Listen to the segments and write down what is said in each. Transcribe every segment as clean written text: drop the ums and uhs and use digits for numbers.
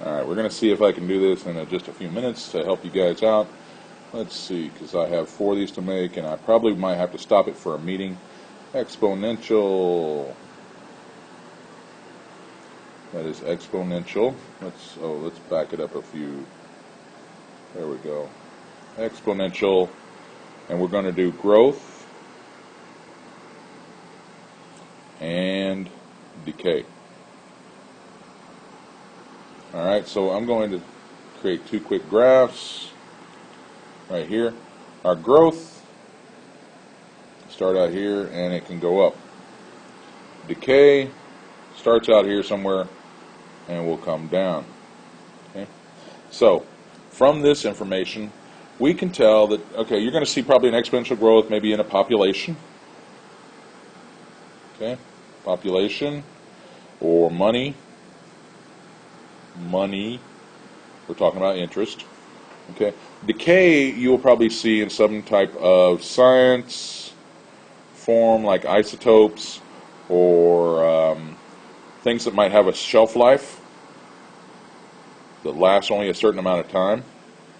Alright, we're going to see if I can do this in just a few minutes to help you guys out. Let's see, because I have 4 of these to make, and I probably might have to stop it for a meeting. Exponential. That is exponential. Let's back it up a few. There we go. Exponential, and we're going to do growth and decay. Alright, so I'm going to create 2 quick graphs right here. Our growth, start out here and it can go up. Decay starts out here somewhere and will come down. Okay? So, from this information, we can tell that, okay, you're going to see probably an exponential growth maybe in a population. Okay? Population or money. We're talking about interest. Okay, decay you will probably see in some type of science form, like isotopes or things that might have a shelf life that lasts only a certain amount of time.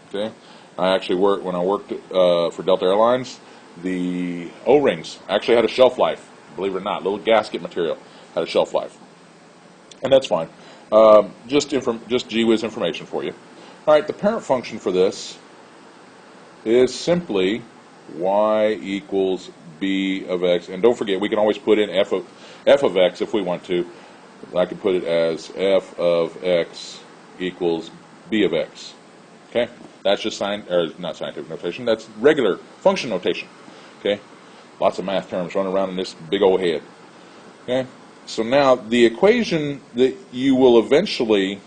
Okay, I actually worked when I worked for Delta Airlines. The O-rings actually had a shelf life. Believe it or not, little gasket material had a shelf life, and that's fine. Just gee whiz information for you. All right, the parent function for this is simply y equals b of x, and don't forget we can always put in f of x if we want to. I can put it as f of x equals b of x. Okay, that's just not scientific notation. That's regular function notation. Okay, lots of math terms running around in this big old head. Okay. So now the equation that you will eventually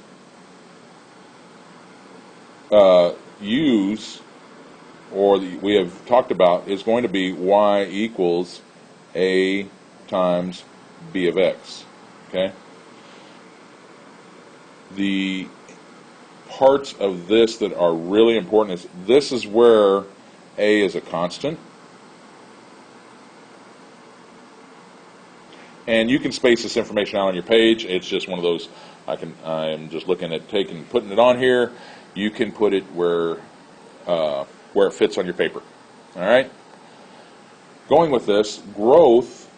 use, or we have talked about, is going to be y equals a times b of x. Okay. The parts of this that are really important is this is where a is a constant. And you can space this information out on your page. It's just one of those, I'm just looking at putting it on here. You can put it where it fits on your paper. All right? Going with this, growth,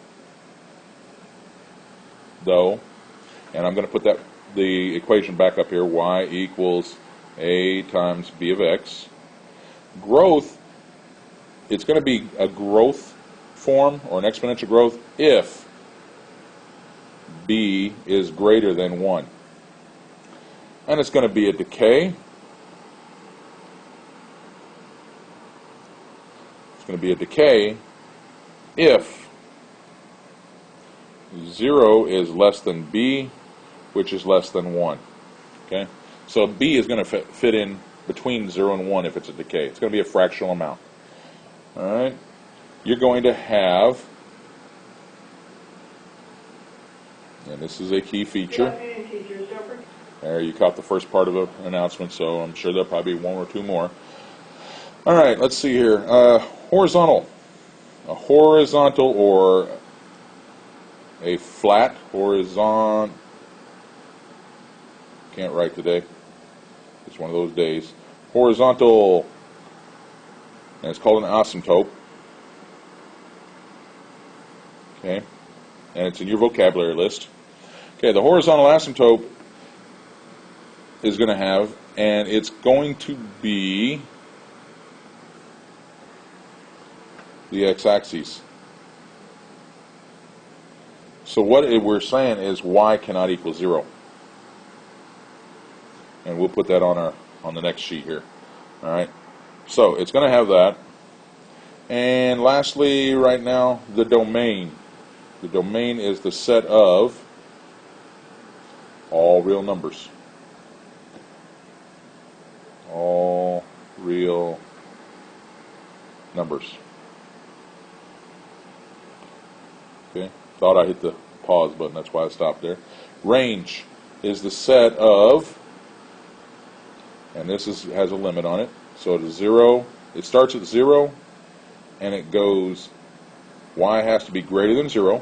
though, and I'm going to put the equation back up here, y equals a times b of x. Growth, it's going to be a growth form or an exponential growth if b is greater than 1. And it's going to be a decay. It's going to be a decay if 0 is less than b, which is less than 1. Okay? So b is going to fit in between 0 and 1 if it's a decay. It's going to be a fractional amount. All right? You're going to have, and this is a key feature. There, you caught the first part of the announcement, so I'm sure there'll probably be 1 or 2 more. All right, let's see here. Horizontal. A horizontal or a flat horizon. Can't write today. It's one of those days. Horizontal, and it's called an asymptote. Okay, and it's in your vocabulary list. Okay, the horizontal asymptote is going to have, and it's going to be the x-axis. So what we're saying is y cannot equal 0. And we'll put that on the next sheet here. All right. So it's going to have that. And lastly, right now, the domain. The domain is the set of all real numbers. All real numbers. Okay. Thought I hit the pause button. That's why I stopped there. Range is the set of, and this has a limit on it. So it is 0. It starts at 0, and it goes, y has to be greater than 0,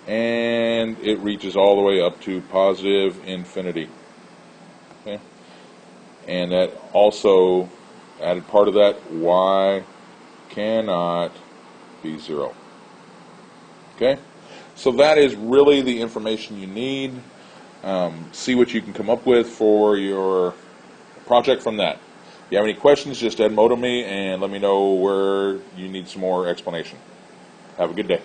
and it reaches all the way up to positive infinity. Okay? And that also added part of that, y cannot be 0. Okay? So that is really the information you need. See what you can come up with for your project from that. If you have any questions, just Edmodo me and let me know where you need some more explanation. Have a good day.